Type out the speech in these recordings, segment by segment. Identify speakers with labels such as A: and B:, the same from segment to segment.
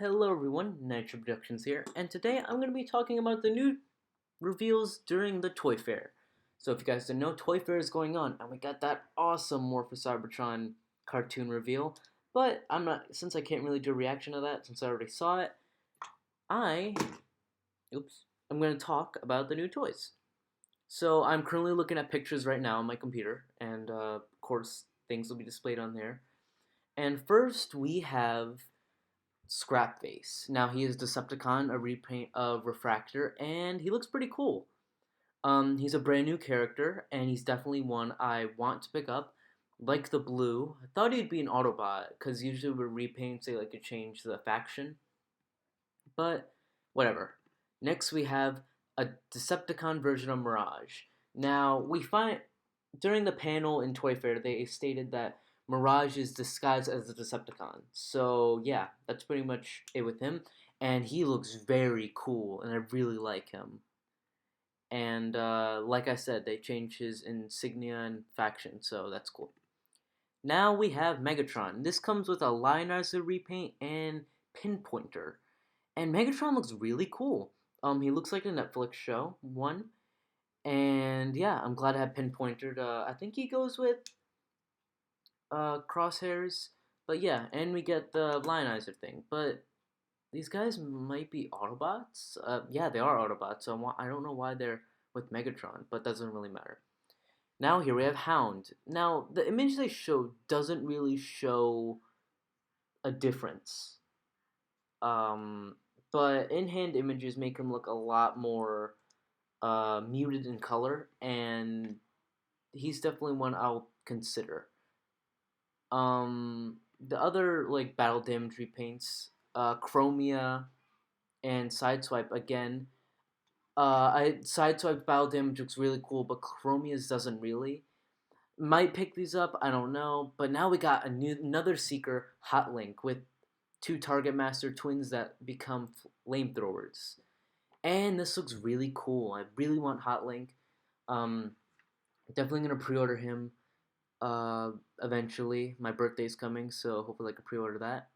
A: Hello everyone, Nitro Productions here, and today I'm going to be talking about the new reveals during the Toy Fair. So if you guys didn't know, Toy Fair is going on, and we got that awesome More for Cybertron cartoon reveal, but since I can't really do a reaction to that, since I already saw it, I, I'm going to talk about the new toys. So I'm currently looking at pictures right now on my computer, and of course things will be displayed on there. And first we have Scrapface. Now he is Decepticon, a repaint of Refractor, and he looks pretty cool. He's a brand new character, and he's definitely one I want to pick up. Like the blue, I thought he'd be an Autobot, because usually with repaints they like to change the faction. But whatever. Next we have a Decepticon version of Mirage. Now we find during the panel in Toy Fair they stated that Mirage is disguised as a Decepticon. So yeah, that's pretty much it with him. And he looks very cool, and I really like him. And like I said, they changed his insignia and faction, so that's cool. Now we have Megatron. This comes with a Lionizer repaint and Pinpointer. And Megatron looks really cool. He looks like a Netflix show, one. And yeah, I'm glad I have Pinpointer. I think he goes with Crosshairs. But yeah, and we get the Lionizer thing. But these guys might be Autobots. Yeah, they are Autobots. So I don't know why they're with Megatron, but doesn't really matter. Now here we have Hound. Now the image they showed doesn't really show a difference. Um, but in-hand images make him look a lot more muted in color, and he's definitely one I'll consider. The other like battle damage repaints, Chromia and Sideswipe again. Sideswipe battle damage looks really cool, but Chromia's doesn't really. Might pick these up, I don't know. But now we got another Seeker Hot Link with two Target Master twins that become flamethrowers. And this looks really cool. I really want Hot Link. Um, Definitely gonna pre-order him eventually. My birthday's coming, so hopefully I can pre-order that.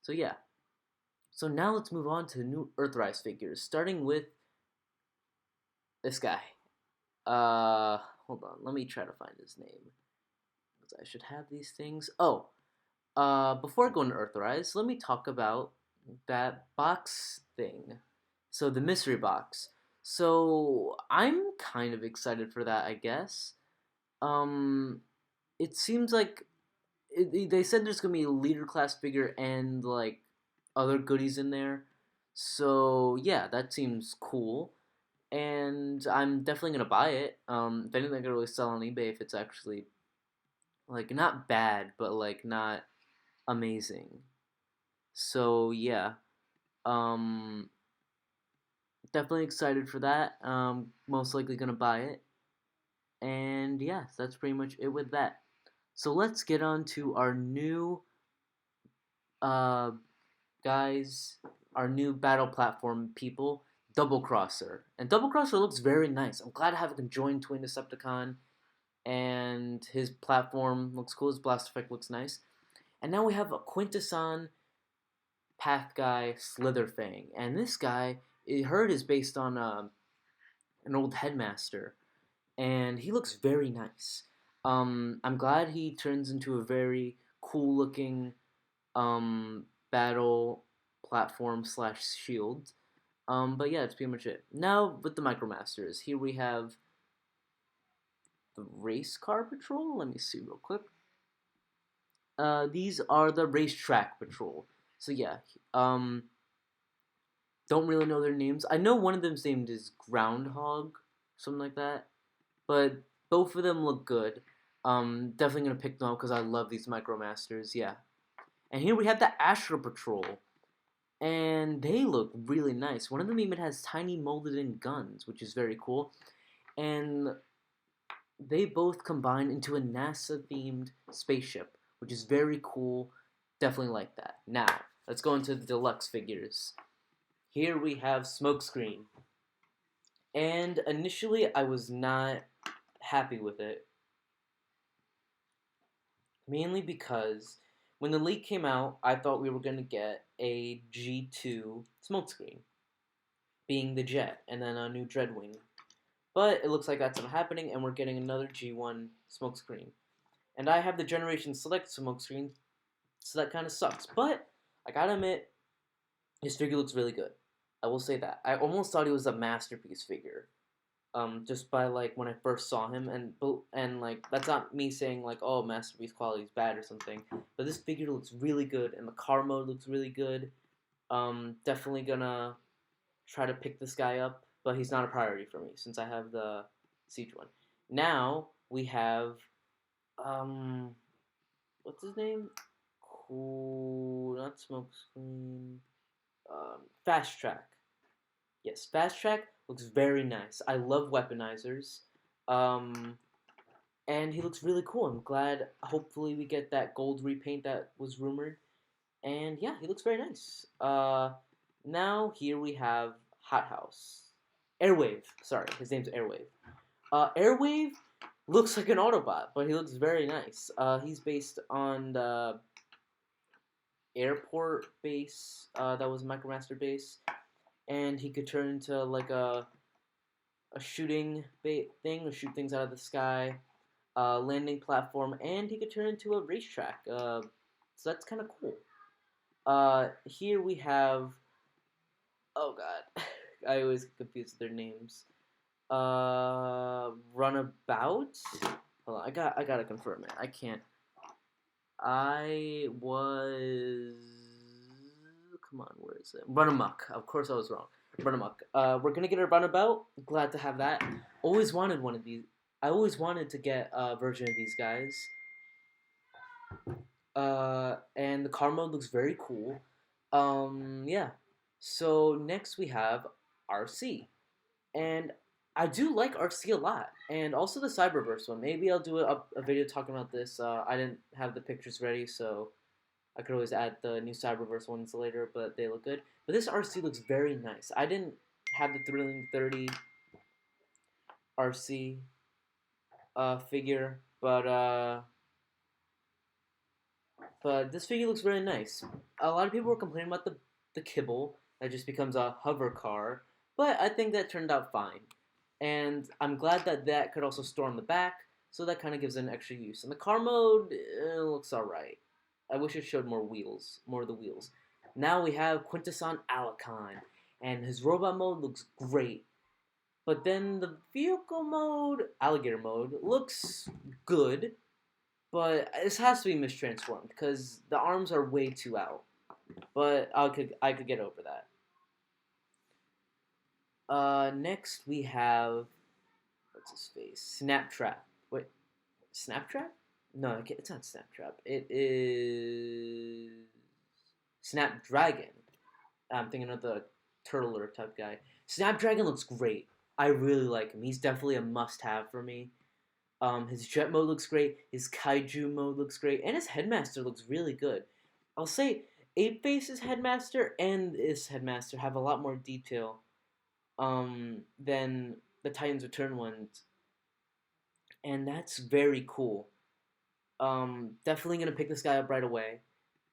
A: So yeah. So now let's move on to the new Earthrise figures, starting with this guy. Hold on, let me try to find his name. Because I should have these things. Oh, before I go into Earthrise, let me talk about that box thing. So the mystery box. So I'm kind of excited for that, I guess. Um, it seems like they said there's gonna be a leader class figure and like other goodies in there. So yeah, that seems cool, and I'm definitely gonna buy it. If anything, I could really sell on eBay if it's actually like not bad, but like not amazing. So yeah, um, definitely excited for that. Most likely gonna buy it, and yeah, that's pretty much it with that. So let's get on to our new uh guys, our new battle platform people, Double Crosser. And Double Crosser looks very nice. I'm glad I have a conjoined twin Decepticon, and his platform looks cool. His blast effect looks nice. And now we have a Quintesson Path Guy Slitherfang. And this guy, I heard, is based on an old headmaster. And he looks very nice. I'm glad he turns into a very cool looking battle platform slash shield. But yeah, that's pretty much it. Now with the Micromasters, here we have the Race Car Patrol. Let me see real quick. These are the Racetrack Patrol. So yeah, don't really know their names. I know one of them's named is Groundhog, something like that. But both of them look good. Definitely gonna pick them up because I love these Micromasters. Yeah. And here we have the Astro Patrol. And they look really nice. One of them even has tiny molded in guns, which is very cool. And they both combine into a NASA themed spaceship, which is very cool. Definitely like that. Now, let's go into the deluxe figures. Here we have Smokescreen. And initially, I was not happy with it. Mainly because when the leak came out, I thought we were going to get a G2 smokescreen, being the jet, and then a new Dreadwing. But it looks like that's not happening, and we're getting another G1 smokescreen. And I have the Generation Select smokescreen, so that kind of sucks. But I gotta admit, his figure looks really good. I will say that. I almost thought he was a masterpiece figure. Just by like when I first saw him, and like that's not me saying like, oh, masterpiece quality is bad or something, but this figure looks really good, and the car mode looks really good. Definitely gonna try to pick this guy up, but he's not a priority for me since I have the Siege one. Now we have what's his name? Cool, not Smokescreen. Fast Track. Yes, Fast Track looks very nice. I love weaponizers. Um, and he looks really cool. I'm glad, hopefully, we get that gold repaint that was rumored. And yeah, he looks very nice. Now, here we have Hot House. Airwave. Sorry, his name's Airwave. Airwave looks like an Autobot, but he looks very nice. He's based on the airport base that was Micromaster base. And he could turn into like a shooting thing, or shoot things out of the sky, landing platform, and he could turn into a racetrack. So that's kind of cool. Here we have, oh god, I always get confused with their names. Runabout. Hold on, I gotta confirm it. I can't. I was. Come on, where is it? Runamuck. Of course, I was wrong. Runamuck. We're gonna get a Runabout. Glad to have that. Always wanted one of these. I always wanted to get a version of these guys. And the car mode looks very cool. Yeah. So next we have RC, and I do like RC a lot, and also the Cyberverse one. Maybe I'll do a video talking about this. I didn't have the pictures ready, so I could always add the new Cyberverse ones later, but they look good. But this RC looks very nice. I didn't have the Thrilling 30 RC figure, but this figure looks very nice. A lot of people were complaining about the kibble that just becomes a hover car, but I think that turned out fine. And I'm glad that that could also store on the back, so that kind of gives it an extra use. And the car mode looks alright. I wish it showed more of the wheels. Now we have Quintesson Alacon, and his robot mode looks great. But then the vehicle mode, alligator mode, looks good, but this has to be mistransformed because the arms are way too out. But I could get over that. Next we have, what's his face? Snaptrap. Wait, Snaptrap? No, it's not Snaptrap. It is Snapdragon. I'm thinking of the turtler type guy. Snapdragon looks great. I really like him. He's definitely a must-have for me. His jet mode looks great. His kaiju mode looks great, and his headmaster looks really good. I'll say Ape Face's headmaster and this headmaster have a lot more detail than the Titans Return ones, and that's very cool. Definitely gonna pick this guy up right away.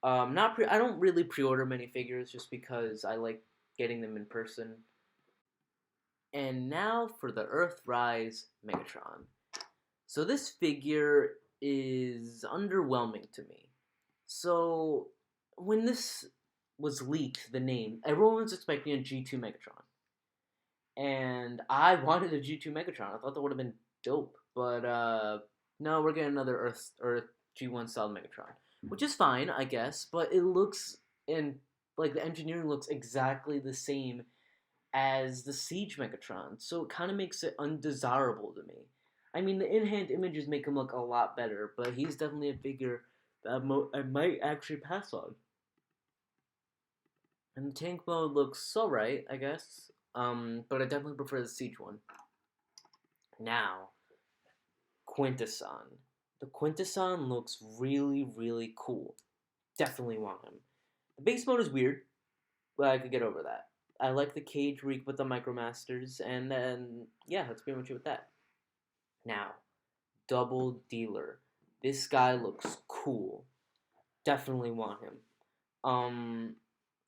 A: I don't really pre-order many figures just because I like getting them in person. And now for the Earthrise Megatron. So this figure is underwhelming to me. So when this was leaked, the name, everyone was expecting a G2 Megatron. And I wanted a G2 Megatron. I thought that would have been dope. But no, we're getting another Earth G1 style Megatron. Which is fine, I guess, but it looks, and like the engineering looks exactly the same as the Siege Megatron, so it kind of makes it undesirable to me. I mean, the in-hand images make him look a lot better, but he's definitely a figure that I might actually pass on. And the tank mode looks alright, I guess, but I definitely prefer the Siege one. Now, Quintesson. The Quintesson looks really, really cool. Definitely want him. The base mode is weird, but I could get over that. I like the cage where you put the Micromasters, and then, yeah, that's pretty much it with that. Now, Double Dealer. This guy looks cool. Definitely want him.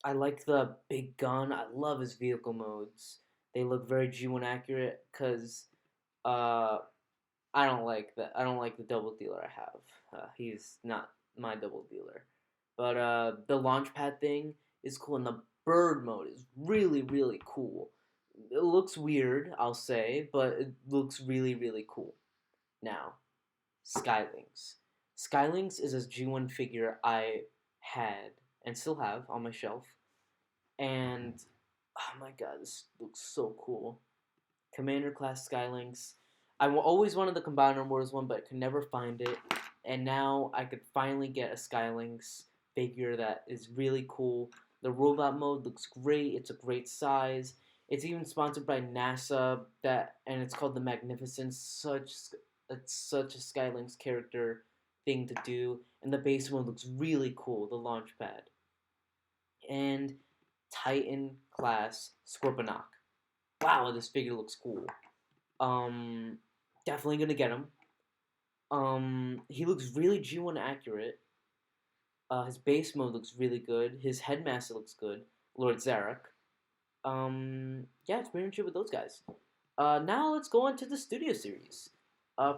A: I like the big gun. I love his vehicle modes. They look very G1 accurate because uh, I don't like that. I don't like the double dealer I have. He's not my double dealer. But the launch pad thing is cool, and the bird mode is really, really cool. It looks weird, I'll say, but it looks really, really cool. Now, Skylinks. Skylinks is a G1 figure I had and still have on my shelf. And oh my god, this looks so cool. Commander class Skylinks. Always wanted the Combiner Wars one, but could never find it. And now I could finally get a Skylinks figure that is really cool. The robot mode looks great. It's a great size. It's even sponsored by NASA. And it's called the Magnificence. It's such a Skylinks character thing to do. And the base mode looks really cool. The launch pad and Titan class Scorponok. Wow, this figure looks cool. Definitely gonna get him. He looks really G1 accurate. His base mode looks really good. His headmaster looks good. Lord Zarek. Yeah, it's pretty much it with those guys. Now let's go on to the studio series.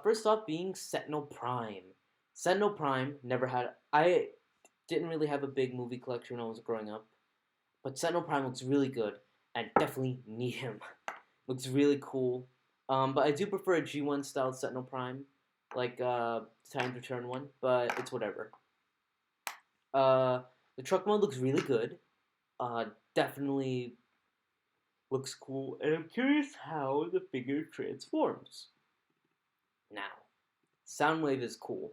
A: First off being Sentinel Prime. Sentinel Prime never had. I didn't really have a big movie collection when I was growing up, but Sentinel Prime looks really good, and definitely need him. Looks really cool. But I do prefer a G1 style Sentinel Prime, like Titan's Return one, but it's whatever. The truck mode looks really good. Definitely looks cool, and I'm curious how the figure transforms. Now, Soundwave is cool.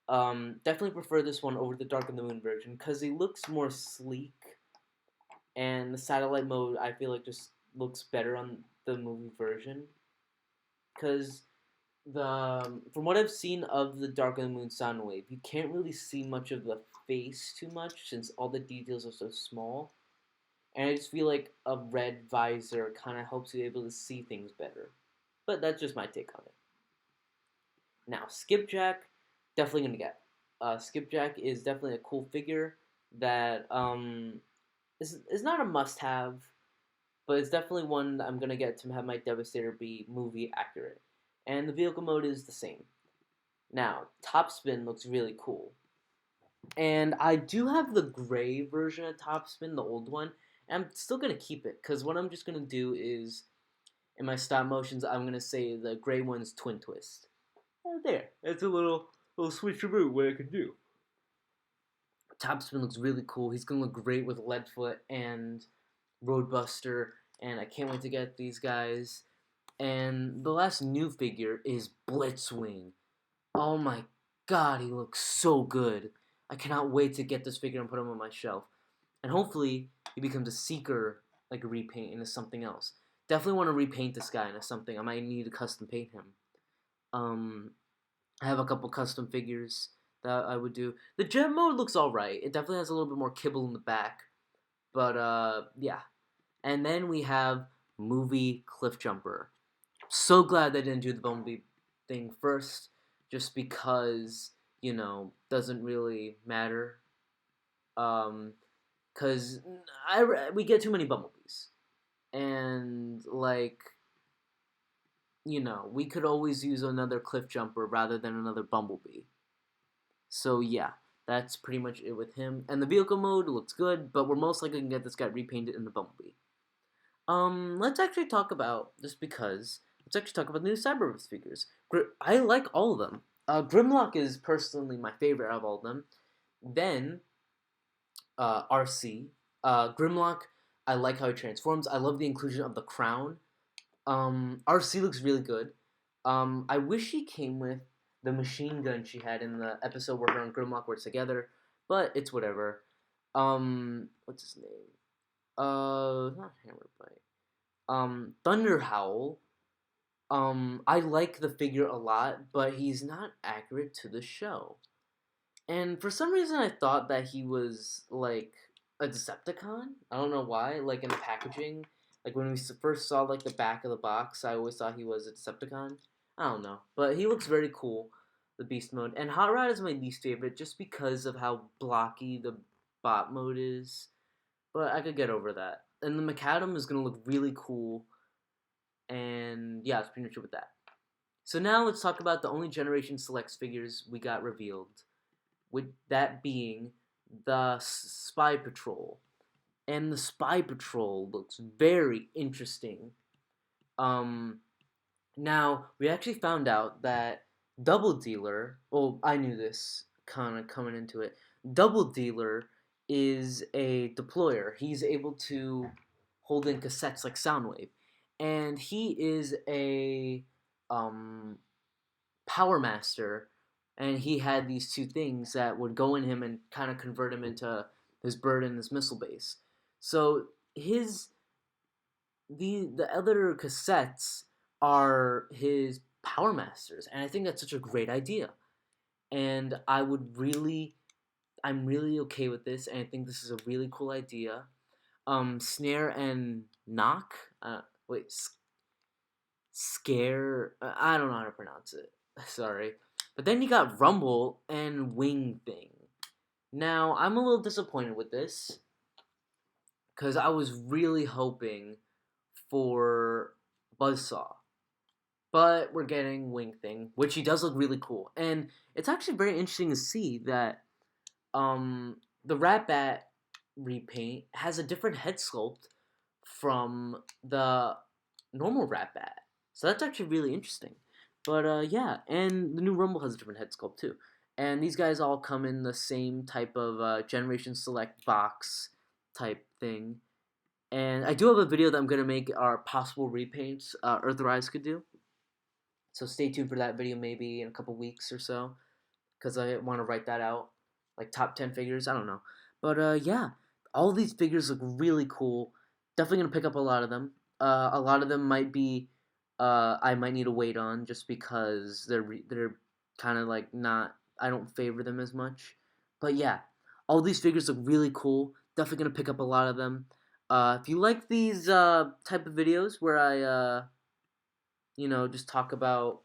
A: Definitely prefer this one over the Dark of the Moon version because he looks more sleek, and the satellite mode I feel like just looks better on the movie version. Because from what I've seen of the Dark of the Moon Soundwave, you can't really see much of the face too much since all the details are so small. And I just feel like a red visor kind of helps you able to see things better. But that's just my take on it. Now, Skipjack, definitely gonna get. Skipjack is definitely a cool figure that is not a must-have, but it's definitely one that I'm gonna get to have my Devastator be movie accurate. And the vehicle mode is the same. Now, Topspin looks really cool. And I do have the gray version of Topspin, the old one, and I'm still gonna keep it, because what I'm just gonna do is, in my stop motions, I'm gonna say the gray one's Twin Twist. There, it's a little switcheroo what I can do. Topspin looks really cool. He's gonna look great with Leadfoot and Roadbuster, and I can't wait to get these guys. And the last new figure is Blitzwing. Oh my god, he looks so good. I cannot wait to get this figure and put him on my shelf. And hopefully, he becomes a Seeker, like a repaint, into something else. Definitely want to repaint this guy into something. I might need to custom paint him. I have a couple custom figures that I would do. The gem mode looks alright. It definitely has a little bit more kibble in the back. But, yeah. And then we have Movie Cliffjumper. So glad they didn't do the Bumblebee thing first, just because, doesn't really matter. Because we get too many Bumblebees. And, we could always use another Cliffjumper rather than another Bumblebee. So, yeah, that's pretty much it with him. And the vehicle mode looks good, but we're most likely going to get this guy repainted in the Bumblebee. Let's actually talk about, let's actually talk about the new Cyberverse figures. I like all of them. Grimlock is personally my favorite of all of them. Then, RC. Grimlock, I like how he transforms. I love the inclusion of the crown. RC looks really good. I wish he came with the machine gun she had in the episode where her and Grimlock were together, but it's whatever. What's his name? Not Hammerbite. Thunder Howl. I like the figure a lot, but he's not accurate to the show. And for some reason I thought that he was, like, a Decepticon. I don't know why. Like, in the packaging. Like, when we first saw, the back of the box, I always thought he was a Decepticon. I don't know. But he looks very cool. the beast mode. And Hot Rod is my least favorite just because of how blocky the bot mode is. But I could get over that. And the Macadam is going to look really cool. And yeah, it's pretty much it with that. So now let's talk about the only Generation Selects figures we got revealed. With that being the Spy Patrol. And the Spy Patrol looks very interesting. Now, we actually found out that Double Dealer, well, I knew this kind of coming into it. Double Dealer is a deployer. He's able to hold in cassettes like Soundwave. And he is a Power Master. And he had these two things that would go in him and kind of convert him into his bird and his missile base. So the other cassettes are his Power Masters, and I think that's such a great idea. And I'm really okay with this, and I think this is a really cool idea. Snare and Knock, Scare, I don't know how to pronounce it, sorry. But then you got Rumble and Wing Thing. Now, I'm a little disappointed with this, because I was really hoping for Buzzsaw. But we're getting Wing Thing, which he does look really cool. And it's actually very interesting to see that the Rat Bat repaint has a different head sculpt from the normal Rat Bat. So that's actually really interesting. But yeah, and the new Rumble has a different head sculpt too. And these guys all come in the same type of Generation Select box type thing. And I do have a video that I'm going to make our possible repaints Earthrise could do. So stay tuned for that video maybe in a couple weeks or so. Because I want to write that out. Like top 10 figures, I don't know. But yeah, all these figures look really cool. Definitely going to pick up a lot of them. A lot of them might be, I might need to wait on just because they're kind of like not, I don't favor them as much. But yeah, all these figures look really cool. Definitely going to pick up a lot of them. If you like these type of videos where I, just talk about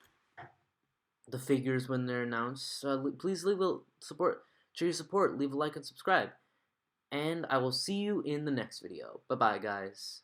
A: the figures when they're announced, please show your support, leave a like and subscribe. And I will see you in the next video. Bye-bye, guys.